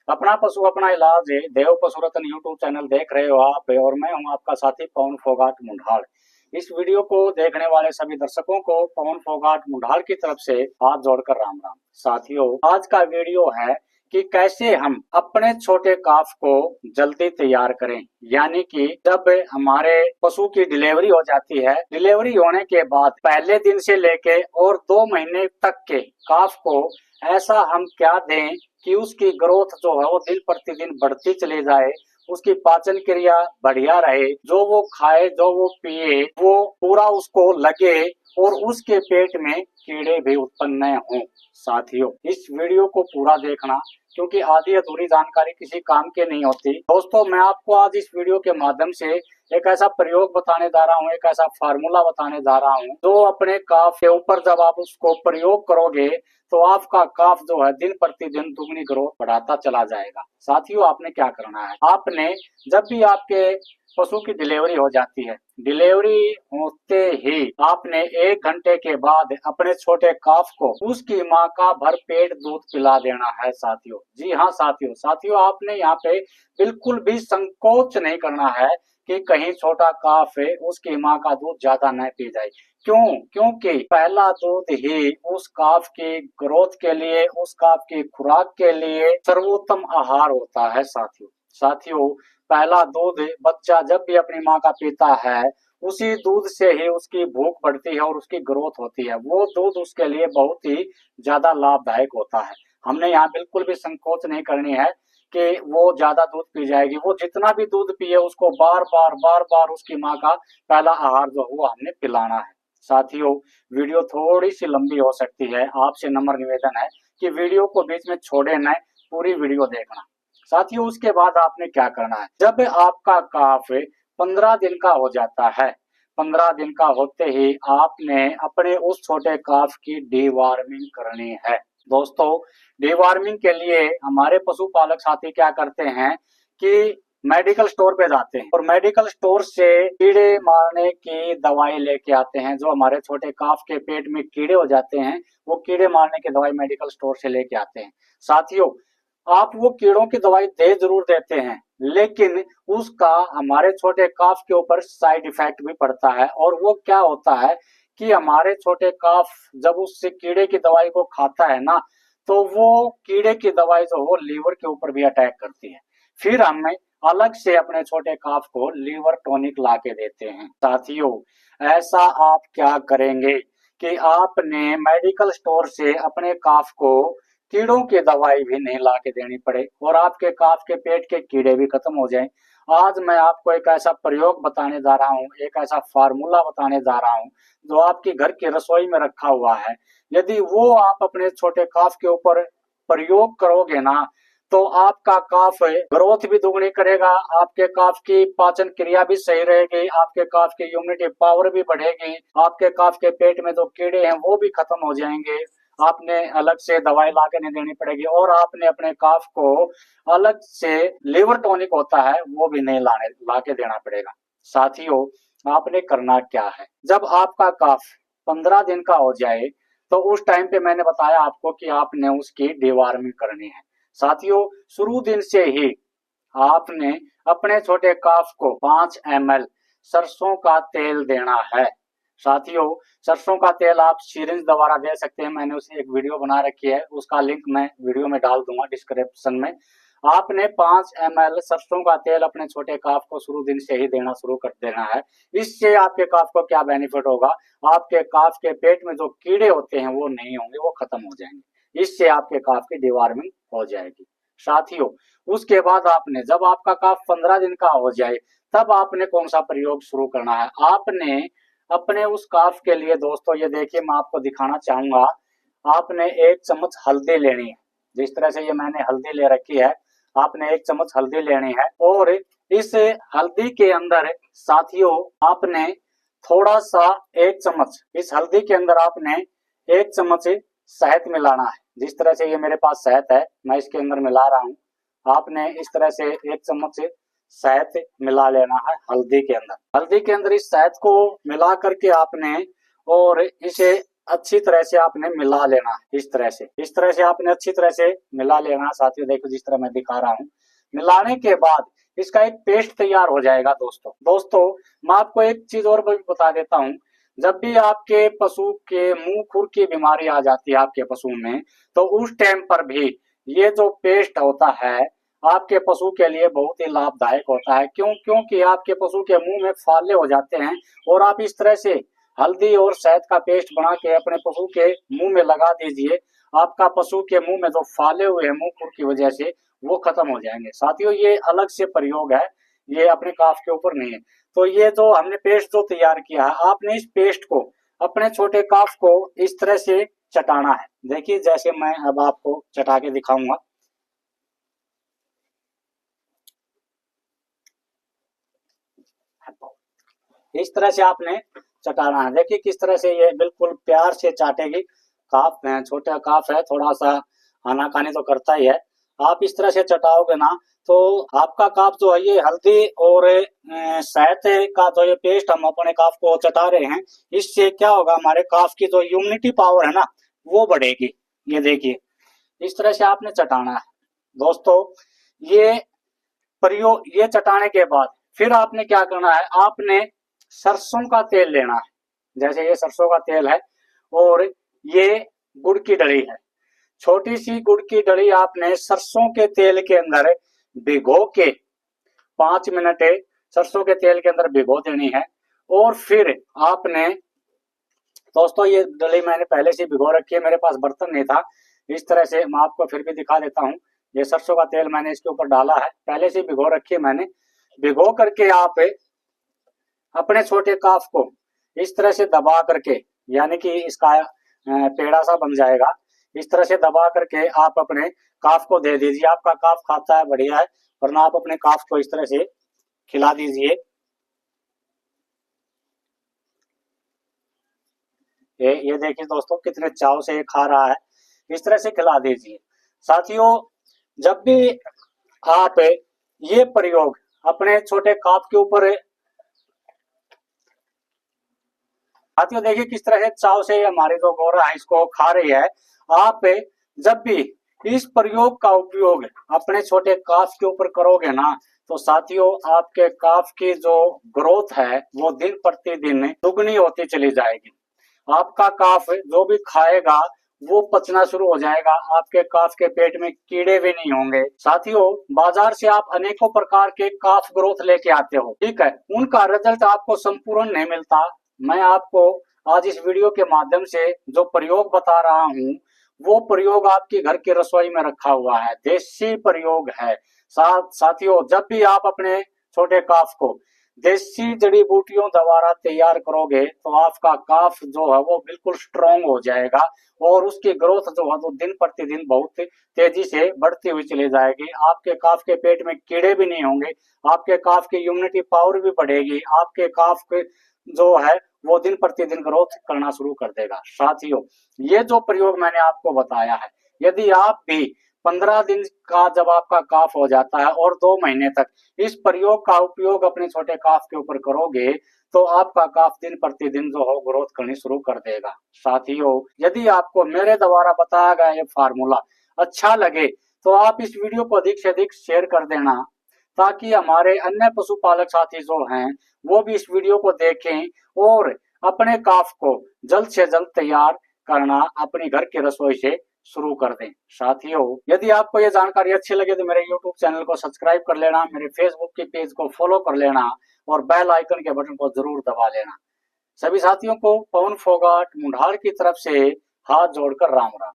अपना पशु अपना इलाज है। देव पशु रतन यूट्यूब चैनल देख रहे हो आप, और मैं हूं आपका साथी पवन फोगाट मुंडाल। इस वीडियो को देखने वाले सभी दर्शकों को पवन फोगाट मुंडाल की तरफ से हाथ जोड़कर राम राम। साथियों, आज का वीडियो है कि कैसे हम अपने छोटे काफ को जल्दी तैयार करें। यानी कि जब हमारे पशु की डिलीवरी हो जाती है, डिलीवरी होने के बाद पहले दिन से लेके और 2 महीने तक के काफ को ऐसा हम क्या दें कि उसकी ग्रोथ जो है वो दिन प्रतिदिन बढ़ती चली जाए, उसकी पाचन क्रिया बढ़िया रहे, जो वो खाए जो वो पिए वो पूरा उसको लगे और उसके पेट में कीड़े भी उत्पन्न न हों। साथियों, इस वीडियो को पूरा देखना, क्योंकि आधी अधूरी जानकारी किसी काम के नहीं होती। दोस्तों, मैं आपको आज इस वीडियो के माध्यम से एक ऐसा प्रयोग बताने जा रहा हूँ, एक ऐसा फार्मूला बताने जा रहा हूँ जो अपने काफ के ऊपर जब आप उसको प्रयोग करोगे तो आपका काफ जो है दिन प्रतिदिन दुगनी ग्रोथ बढ़ाता चला जाएगा। साथियों, आपने क्या करना है, आपने जब भी आपके पशु की डिलीवरी हो जाती है, डिलीवरी होते ही आपने 1 घंटे के बाद अपने छोटे काफ को उसकी माँ का भरपेट दूध पिला देना है। साथियों, जी हाँ साथियों, आपने यहाँ पे बिल्कुल भी संकोच नहीं करना है कि कहीं छोटा काफ है उसकी माँ का दूध ज्यादा न पी जाए। क्यों? क्योंकि पहला दूध ही उस काफ की ग्रोथ के लिए, उस काफ की खुराक के लिए सर्वोत्तम आहार होता है। साथियों, पहला दूध बच्चा जब भी अपनी माँ का पीता है, उसी दूध से ही उसकी भूख बढ़ती है और उसकी ग्रोथ होती है। वो दूध उसके लिए बहुत ही ज्यादा लाभदायक होता है। हमने यहाँ बिल्कुल भी संकोच नहीं करनी है कि वो ज्यादा दूध पी जाएगी। वो जितना भी दूध पिए उसको बार बार उसकी माँ का पहला आहार जो हुआ हमने पिलाना है। साथियों, वीडियो थोड़ी सी लंबी हो सकती है, आपसे नम्र निवेदन है कि वीडियो को बीच में छोड़े न, पूरी वीडियो देखना। साथियों, उसके बाद आपने क्या करना है, जब आपका काफ 15 दिन का हो जाता है, 15 दिन का होते ही आपने अपने उस छोटे काफ की डीवार्मिंग करनी है। दोस्तों, डीवार्मिंग के लिए हमारे पशुपालक साथी क्या करते हैं कि मेडिकल स्टोर पे जाते हैं और मेडिकल स्टोर से कीड़े मारने की दवाई लेके आते हैं। जो हमारे छोटे काफ के पेट में कीड़े हो जाते हैं, वो कीड़े मारने की दवाई मेडिकल स्टोर से लेके आते हैं। साथियों, आप वो कीड़ों की दवाई दे जरूर देते हैं, लेकिन उसका हमारे छोटे काफ के ऊपर साइड इफेक्ट भी पड़ता है। और वो क्या होता है कि हमारे छोटे काफ जब उससे कीड़े की दवाई को खाता है ना, तो वो कीड़े की दवाई जो वो लीवर के ऊपर भी अटैक करती है। फिर हमें अलग से अपने छोटे काफ को लीवर टॉनिक ला के देते हैं। साथियों, ऐसा आप क्या करेंगे कि आपने मेडिकल स्टोर से अपने काफ को कीड़ों की दवाई भी नहीं ला के देनी पड़े और आपके काफ के पेट के कीड़े भी खत्म हो जाएं। आज मैं आपको एक ऐसा प्रयोग बताने जा रहा हूँ, एक ऐसा फार्मूला बताने जा रहा हूँ जो आपके घर की रसोई में रखा हुआ है। यदि वो आप अपने छोटे काफ के ऊपर प्रयोग करोगे ना, तो आपका काफ ग्रोथ भी दुगनी करेगा, आपके काफ की पाचन क्रिया भी सही रहेगी, आपके काफ की इम्यूनिटी पावर भी बढ़ेगी, आपके काफ के पेट में जो कीड़े हैं वो भी खत्म हो जाएंगे। आपने अलग से दवाई ला के नहीं देनी पड़ेगी और आपने अपने काफ को अलग से लिवर टॉनिक होता है वो भी नहीं ला के देना पड़ेगा। साथियों, आपने करना क्या है, जब आपका काफ 15 दिन का हो जाए तो उस टाइम पे मैंने बताया आपको कि आपने उसकी डिवार्मिंग करनी है। साथियों, शुरू दिन से ही आपने अपने छोटे काफ को 5 ml सरसों का तेल देना है। साथियों, सरसों का तेल आप सिरिंज द्वारा दे सकते हैं। मैंने उसे एक वीडियो बना रखी है, उसका लिंक मैं वीडियो में डाल दूंगा डिस्क्रिप्शन में। आपने 5 ml सरसों का तेल अपने छोटे काफ को शुरू दिन से ही देना शुरू कर देना है। इससे आपके काफ को क्या बेनिफिट होगा, आपके काफ के पेट में जो कीड़े होते हैं वो नहीं होंगे, वो खत्म हो जाएंगे। इससे आपके काफ की डिवार्मिंग हो जाएगी। साथियों, उसके बाद आपने जब आपका काफ 15 दिन का हो जाए, तब आपने कौन सा प्रयोग शुरू करना है, आपने अपने उस काफ के लिए, दोस्तों ये देखिए मैं आपको दिखाना चाहूंगा, आपने 1 चम्मच हल्दी लेनी है। जिस तरह से ये मैंने हल्दी ले रखी है, आपने 1 चम्मच हल्दी लेनी है और इस हल्दी के अंदर साथियों आपने थोड़ा सा 1 चम्मच, इस हल्दी के अंदर आपने 1 चम्मच शहद मिलाना है। जिस तरह से ये मेरे पास शहद है, मैं इसके अंदर मिला रहा हूँ। आपने इस तरह से 1 चम्मच शहद मिला लेना है हल्दी के अंदर। हल्दी के अंदर इस शहद को मिला करके आपने और इसे अच्छी तरह से आपने मिला लेना है। इस तरह से आपने अच्छी तरह से मिला लेना साथियों। देखो जिस तरह मैं दिखा रहा हूँ, मिलाने के बाद इसका एक पेस्ट तैयार हो जाएगा। दोस्तों मैं आपको एक चीज और भी बता देता हूँ। जब भी आपके पशु के मुंह खुर की बीमारी आ जाती है आपके पशु में, तो उस टाइम पर भी ये जो पेस्ट होता है आपके पशु के लिए बहुत ही लाभदायक होता है। क्योंकि आपके पशु के मुंह में फाले हो जाते हैं, और आप इस तरह से हल्दी और शहद का पेस्ट बना के अपने पशु के मुंह में लगा दीजिए। आपका पशु के मुंह में जो फाले हुए हैं मुंह खुर की वजह से, वो खत्म हो जाएंगे। साथियों ये अलग से प्रयोग है, ये अपने काफ के ऊपर नहीं है। तो ये जो हमने पेस्ट जो तैयार किया है, आपने इस पेस्ट को अपने छोटे काफ को इस तरह से चटाना है। देखिए जैसे मैं अब आपको चटा के दिखाऊंगा। इस तरह से आपने चटाना है। देखिए किस तरह से ये बिल्कुल प्यार से चाटेगी। काफ है, छोटा काफ है, थोड़ा सा आनाकानी तो करता ही है। आप इस तरह से चटाओगे ना, तो आपका काफ जो है ये हल्दी और शहद का जो ये पेस्ट हम अपने काफ को चटा रहे हैं, इससे क्या होगा, हमारे काफ की जो इम्यूनिटी पावर है ना, वो बढ़ेगी। ये देखिए इस तरह से आपने चटाना है। दोस्तों ये प्रयोग, ये चटाने के बाद फिर आपने क्या करना है, आपने सरसों का तेल लेना है। जैसे ये सरसों का तेल है, और ये गुड़ की डली है। छोटी सी गुड़ की डली आपने सरसों के तेल के अंदर भिगो के 5 मिनट सरसों के तेल के अंदर भिगो देनी है। और फिर आपने, दोस्तों ये डली मैंने पहले से भिगो रखी है, मेरे पास बर्तन नहीं था। इस तरह से मैं आपको फिर भी दिखा देता हूँ। ये सरसों का तेल मैंने इसके ऊपर डाला है, पहले से भिगो रखी है मैंने। भिगो करके आप अपने छोटे काफ को इस तरह से दबा करके, यानी कि इसका पेड़ा सा बन जाएगा, इस तरह से दबा करके आप अपने काफ को दे दीजिए। आपका काफ खाता है बढ़िया है, वरना आप अपने काफ को इस तरह से खिला दीजिए। ये देखिए दोस्तों कितने चाव से ये खा रहा है, इस तरह से खिला दीजिए। साथियों जब भी आप ये प्रयोग अपने छोटे काफ के ऊपर, साथियों देखिए किस तरह से चाव से हमारी जो गौरा है इसको खा रही है। आप जब भी इस प्रयोग का उपयोग अपने छोटे काफ के ऊपर करोगे ना, तो साथियों आपके काफ की जो ग्रोथ है वो दिन प्रतिदिन दुगनी होती चली जाएगी। आपका काफ जो भी खाएगा वो पचना शुरू हो जाएगा। आपके काफ के पेट में कीड़े भी नहीं होंगे। साथियों बाजार से आप अनेकों प्रकार के काफ ग्रोथ लेके आते हो, ठीक है, उनका रिजल्ट आपको संपूर्ण नहीं मिलता। मैं आपको आज इस वीडियो के माध्यम से जो प्रयोग बता रहा हूँ, वो प्रयोग आपकी घर की रसोई में रखा हुआ है, देसी प्रयोग है। साथियों जब भी आप अपने छोटे काफ को देसी जड़ी बूटियों द्वारा तैयार करोगे, तो आपका काफ जो है वो बिल्कुल स्ट्रॉन्ग हो जाएगा, और उसकी ग्रोथ जो है वो दिन प्रतिदिन बहुत तेजी से बढ़ती हुई चली जाएगी। आपके काफ के पेट में कीड़े भी नहीं होंगे, आपके काफ की इम्यूनिटी पावर भी बढ़ेगी, आपके काफ के जो है वो दिन प्रतिदिन ग्रोथ करना शुरू कर देगा। साथियों ये जो प्रयोग मैंने आपको बताया है, यदि आप भी 15 दिन का जब आपका काफ हो जाता है और 2 महीने तक इस प्रयोग का उपयोग अपने छोटे काफ के ऊपर करोगे, तो आपका काफ दिन प्रतिदिन जो हो ग्रोथ करनी शुरू कर देगा। साथियों यदि आपको मेरे द्वारा बताया गया ये फार्मूला अच्छा लगे, तो आप इस वीडियो को अधिक से अधिक शेयर कर देना, ताकि हमारे अन्य पशुपालक साथी जो हैं वो भी इस वीडियो को देखें और अपने काफ को जल्द से जल्द तैयार करना अपनी घर की रसोई से शुरू कर दें। साथियों यदि आपको ये जानकारी अच्छी लगे तो मेरे YouTube चैनल को सब्सक्राइब कर लेना, मेरे Facebook के पेज को फॉलो कर लेना, और बेल आइकन के बटन को जरूर दबा लेना। सभी साथियों को पवन फोगाट मुंढाल की तरफ से हाथ जोड़कर राम राम।